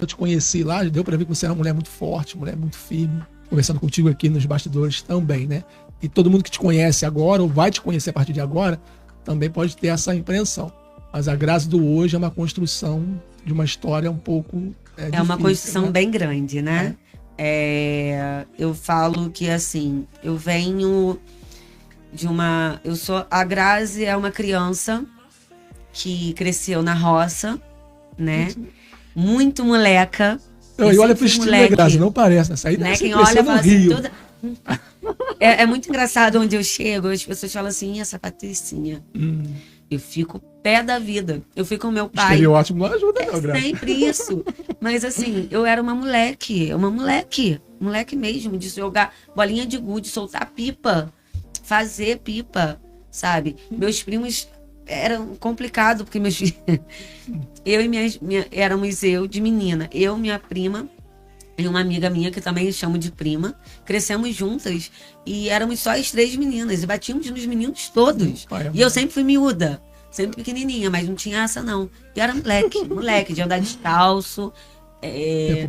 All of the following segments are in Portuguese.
eu te conheci lá, deu pra ver que você é uma mulher muito forte, mulher muito firme. Conversando contigo aqui nos bastidores também, né? E todo mundo que te conhece agora, ou vai te conhecer a partir de agora, também pode ter essa impressão. Mas a Grazi do hoje é uma construção de uma história um pouco É uma difícil, construção né? bem grande, né? Eu falo que, assim, eu venho de uma... A Grazi é uma criança que cresceu na roça, né? Muito moleca. E olha pro estilo da Grazi, não parece, né? Aí né? você Quem cresceu olha no fala Rio. assim, é muito engraçado onde eu chego, as pessoas falam assim, essa Patricinha. Eu fico pé da vida. Eu fico com meu pai. Estereótipo não ajuda, não, Grazi. Sempre isso. Mas assim, eu era uma moleque mesmo, de jogar bolinha de gude, soltar pipa, fazer pipa, sabe? Meus primos eram complicado, porque meus filhos... Eu e éramos de menina, eu, minha prima e uma amiga minha, que também chamo de prima, crescemos juntas e éramos só as 3 meninas e batíamos nos meninos todos. E eu sempre fui miúda, sempre pequenininha, mas não tinha essa não. E era moleque de andar descalço,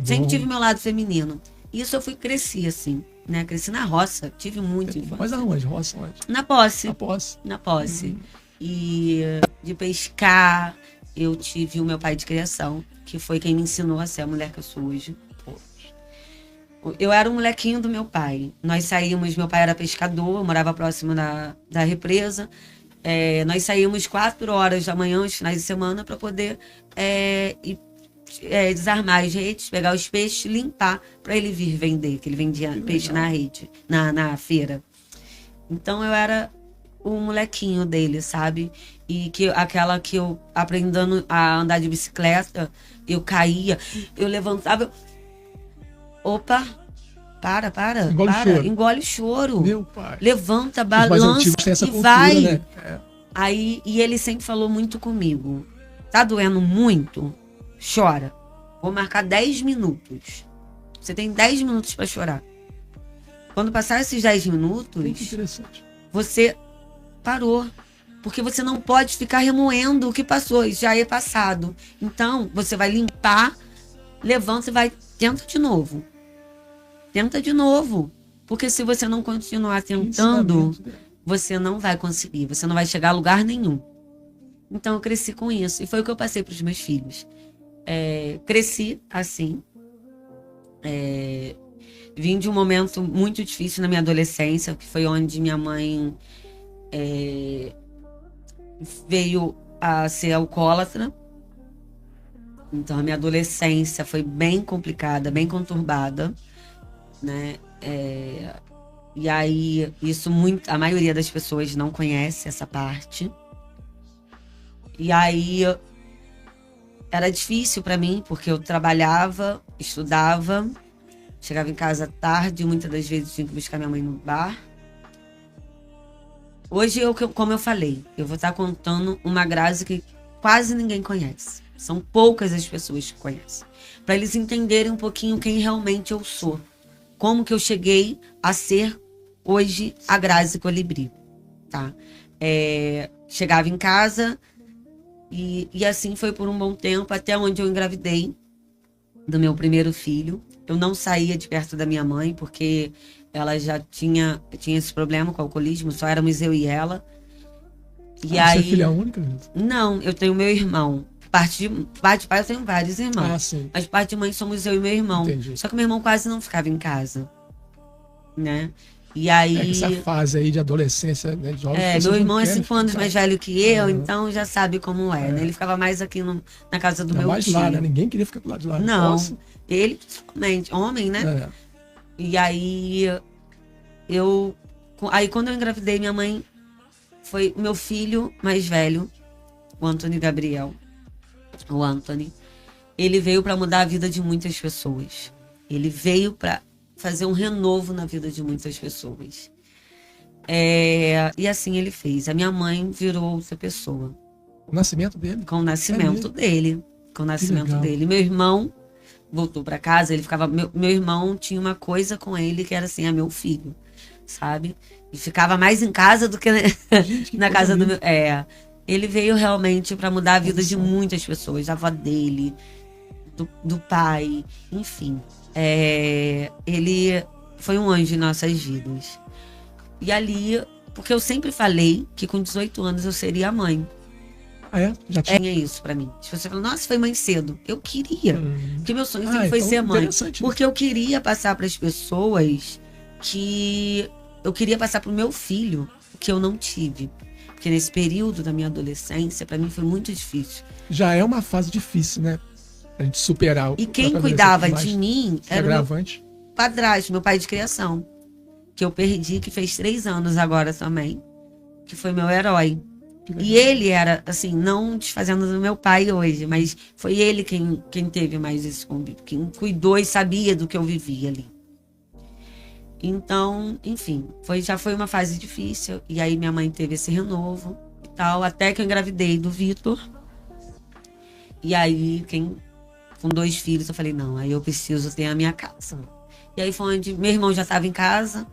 sempre tive meu lado feminino. Isso eu cresci assim, né? Cresci na roça, tive muito infância. Mas aonde? Roça onde? Na posse. Na posse. E de pescar, eu tive o meu pai de criação, que foi quem me ensinou a ser a mulher que eu sou hoje. Eu era um molequinho do meu pai. Nós saímos, meu pai era pescador, eu morava próximo da represa. Nós saímos 4 horas da manhã, os finais de semana, para poder desarmar as redes, pegar os peixes, limpar, para ele vir vender, que ele vendia peixe na rede, na feira. Então eu era o molequinho dele, sabe? E aquela que eu aprendendo a andar de bicicleta, eu caía, eu levantava... Opa, para. Engole o choro. Meu pai. Levanta, balança e cultura, vai. Né? Aí, e ele sempre falou muito comigo. Tá doendo muito? Chora. Vou marcar 10 minutos. Você tem 10 minutos para chorar. Quando passar esses 10 minutos, você parou. Porque você não pode ficar remoendo o que passou. Isso já é passado. Então, você vai limpar, levanta e vai... Tenta de novo. Porque se você não continuar tentando, você não vai conseguir. Você não vai chegar a lugar nenhum. Então eu cresci com isso. E foi o que eu passei para os meus filhos. Cresci assim. Vim de um momento muito difícil na minha adolescência, que foi onde minha mãe veio a ser alcoólatra. Então a minha adolescência foi bem complicada, bem conturbada, né? E aí a maioria das pessoas não conhece essa parte. E aí era difícil para mim, porque eu trabalhava, estudava, chegava em casa tarde, muitas das vezes tinha que buscar minha mãe no bar. Hoje, como eu falei, eu vou estar contando uma Grazi que quase ninguém conhece. São poucas as pessoas que conhecem. Para eles entenderem um pouquinho quem realmente eu sou. Como que eu cheguei a ser hoje a Grazi Colibri. Tá? Chegava em casa e assim foi por um bom tempo, até onde eu engravidei do meu primeiro filho. Eu não saía de perto da minha mãe, porque ela já tinha esse problema com o alcoolismo, só éramos eu e ela. Você é filha única, gente? Não, eu tenho meu irmão. Parte de pai eu tenho vários irmãos. Mas parte de mãe somos eu e meu irmão. Entendi. Só que meu irmão quase não ficava em casa, né? E aí... essa fase aí de adolescência, né? Meu irmão é 5 anos mais velho que eu, então já sabe como né? Ele ficava mais aqui na casa do meu mais tio. Lá, né? Ninguém queria ficar do lado de lá. Não, ele principalmente, homem, né? E aí, aí quando eu engravidei, minha mãe foi o meu filho mais velho, o Antônio Gabriel. O Anthony, ele veio para mudar a vida de muitas pessoas. Ele veio para fazer um renovo na vida de muitas pessoas. E assim ele fez. A minha mãe virou outra pessoa. O nascimento dele? Com o nascimento dele. Com o nascimento dele. Meu irmão voltou para casa, ele ficava... Meu irmão tinha uma coisa com ele que era assim, meu filho, sabe? E ficava mais em casa do que na casa do meu... Ele veio realmente para mudar a vida de muitas pessoas, a avó dele, do pai, enfim. Ele foi um anjo em nossas vidas. E ali, porque eu sempre falei que com 18 anos eu seria mãe. Ah, é? Já tinha? Tinha isso pra mim. Se você fala, nossa, foi mãe cedo. Eu queria. Porque meu sonho sempre foi então ser mãe. interessante. Porque eu queria passar para as pessoas que eu queria passar pro meu filho o que eu não tive. Porque nesse período da minha adolescência, pra mim foi muito difícil. Já é uma fase difícil, né? A gente superar o E quem cuidava de mim era o meu agravante. padrasto, meu pai de criação. Que eu perdi, que fez 3 anos agora também. Que foi meu herói. E ele era, assim, não desfazendo do meu pai hoje, mas foi ele quem teve mais esse convívio, quem cuidou e sabia do que eu vivia ali. Então, enfim, já foi uma fase difícil. E aí minha mãe teve esse renovo e tal, até que eu engravidei do Vitor. E aí, com 2 filhos, eu falei, não, aí eu preciso ter a minha casa. E aí foi onde meu irmão já estava em casa.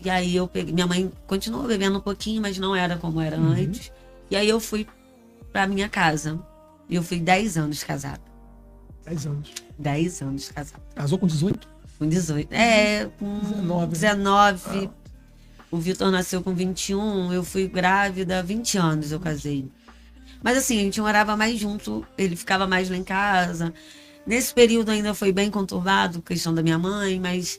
E aí eu peguei, minha mãe continuou bebendo um pouquinho, mas não era como era antes. E aí eu fui pra minha casa. E eu fui 10 anos casada. 10 anos. 10 anos casada. Casou com 18? Com 18. Com 19. 19. O Vitor nasceu com 21. Eu fui grávida, 20 anos eu casei. Mas assim, a gente morava mais junto. Ele ficava mais lá em casa. Nesse período ainda foi bem conturbado, questão da minha mãe, mas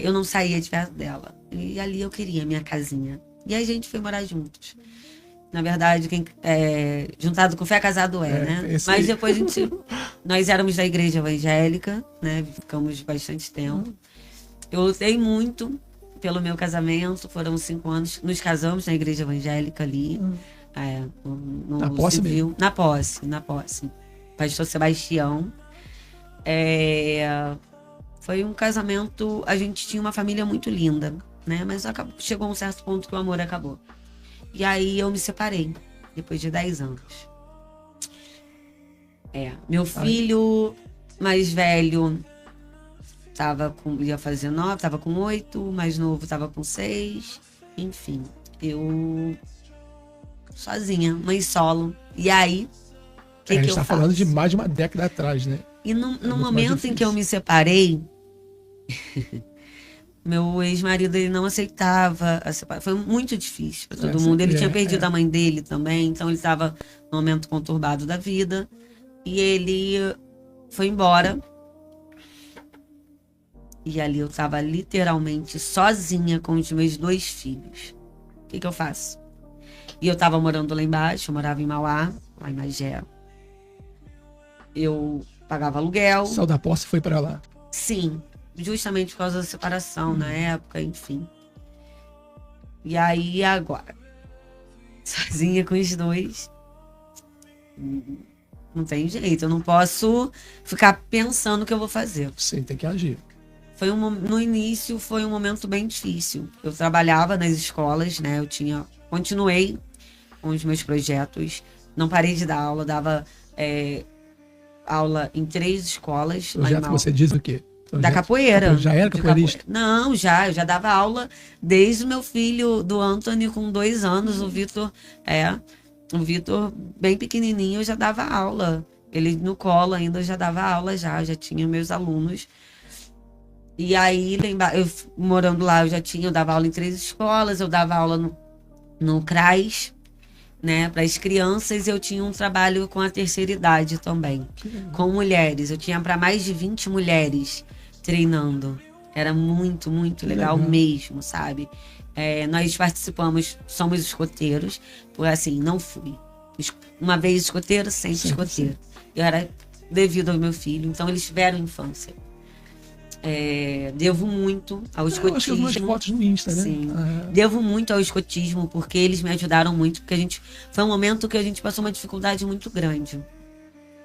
eu não saía de perto dela. E ali eu queria a minha casinha. E aí a gente foi morar juntos. Na verdade, juntado com fé, casado né? Mas depois nós éramos da igreja evangélica, né? Ficamos bastante tempo. Eu lutei muito pelo meu casamento, foram 5 anos. Nos casamos na igreja evangélica ali. No na posse civil. mesmo? Na posse. Pastor Sebastião. Foi um casamento, a gente tinha uma família muito linda, né? Mas chegou um certo ponto que o amor acabou. E aí eu me separei, depois de 10 anos. Meu filho mais velho ia fazer 9, tava com 8, mais novo tava com 6. Enfim, eu sozinha, mãe solo. E aí, o que a gente eu tá faço? falando de mais de uma década atrás, né? E no momento em que eu me separei, meu ex-marido, ele não aceitava a separação. Foi muito difícil para todo mundo. Ele tinha perdido a mãe dele também, então ele estava num momento conturbado da vida. E ele foi embora. E ali eu estava literalmente sozinha com os meus 2 filhos. O que eu faço? E eu estava morando lá embaixo, eu morava em Mauá, lá em Magé. Eu pagava aluguel. Saiu da posse e foi para lá. Sim. Justamente por causa da separação na época, enfim. E aí, agora? Sozinha com os 2. Não tem jeito, eu não posso ficar pensando o que eu vou fazer. Sim, tem que agir. No início, foi um momento bem difícil. Eu trabalhava nas escolas, né? Continuei com os meus projetos. Não parei de dar aula, dava aula em 3 escolas. Projeto que você diz o quê? Da capoeira. Já era capoeirista? Não, eu já dava aula desde o meu filho, do Anthony, com 2 anos. O Vitor, bem pequenininho, eu já dava aula. Ele no colo ainda, eu já dava aula, já tinha meus alunos. E aí, eu morando lá, eu dava aula em 3 escolas, eu dava aula no CRAS, né, para as crianças. Eu tinha um trabalho com a terceira idade também, com mulheres. Eu tinha para mais de 20 mulheres treinando. Era muito, muito legal mesmo, sabe? Nós participamos, somos escoteiros, por assim, não fui. Uma vez escoteiro, sempre escoteiro. Eu era devido ao meu filho, então eles tiveram infância. Devo muito ao escotismo. Eu acho que eu vi umas fotos no Insta, né? Sim. Devo muito ao escotismo, porque eles me ajudaram muito, porque foi um momento que a gente passou uma dificuldade muito grande,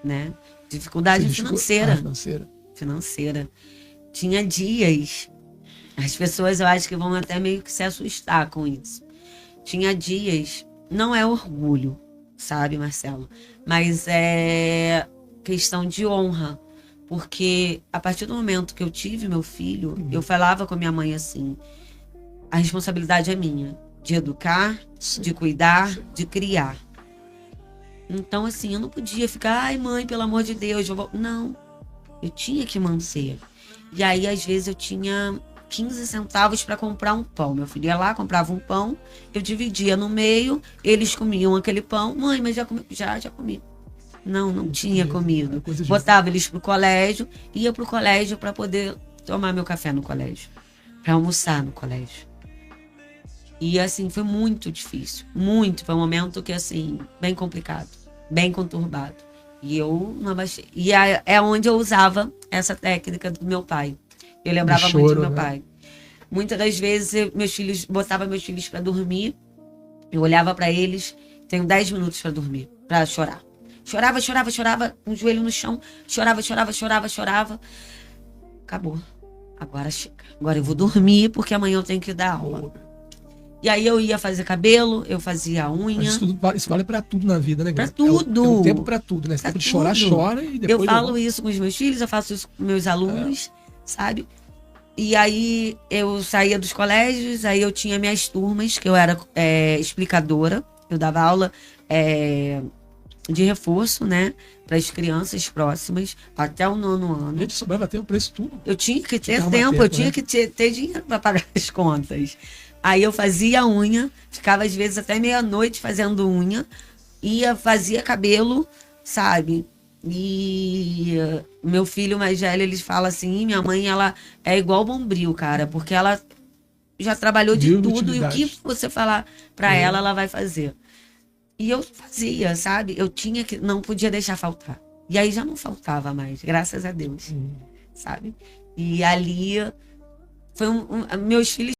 né? Dificuldade financeira. Tinha dias, as pessoas eu acho que vão até meio que se assustar com isso. Tinha dias, não é orgulho, sabe, Marcelo? Mas é questão de honra. Porque a partir do momento que eu tive meu filho, eu falava com a minha mãe assim, a responsabilidade é minha, de educar, de cuidar, de criar. Então, assim, eu não podia ficar, ai mãe, pelo amor de Deus, não. Eu tinha que manter. E aí, às vezes, eu tinha 15 centavos para comprar um pão. Meu filho ia lá, comprava um pão, eu dividia no meio, eles comiam aquele pão. Mãe, mas já comi. Já comi. Não tinha comido. Botava eles pro colégio, ia pro colégio para poder tomar meu café no colégio, para almoçar no colégio. E assim, foi muito difícil, muito. Foi um momento que, assim, bem complicado, bem conturbado. E eu não abaixei. E é onde eu usava essa técnica do meu pai. Eu lembrava muito do meu pai. Muitas das vezes, botava meus filhos para dormir, eu olhava para eles, tenho 10 minutos para dormir, para chorar. Chorava, com o joelho no chão, chorava. Acabou. Agora chega. Agora eu vou dormir, porque amanhã eu tenho que dar aula. E aí eu ia fazer cabelo, eu fazia a unha. Isso vale pra tudo na vida, né? Pra tudo. É um tempo pra tudo, né? Esse tempo de chorar, chora e depois... Eu falo isso com os meus filhos, eu faço isso com meus alunos, sabe? E aí eu saía dos colégios, aí eu tinha minhas turmas, que eu era explicadora. Eu dava aula de reforço, né? Para as crianças próximas, até o 9º ano. Gente, sobrava tempo pra isso tudo. Eu tinha que ter tempo, eu tinha que ter dinheiro para pagar as contas. Aí eu fazia unha, ficava às vezes até meia-noite fazendo unha, fazia cabelo, sabe? E meu filho mais velho, ele fala assim, minha mãe, ela é igual Bombril, cara, porque ela já trabalhou de tudo e o que você falar pra ela vai fazer. E eu fazia, sabe? Eu tinha que, não podia deixar faltar. E aí já não faltava mais, graças a Deus, sabe? E ali, meus filhos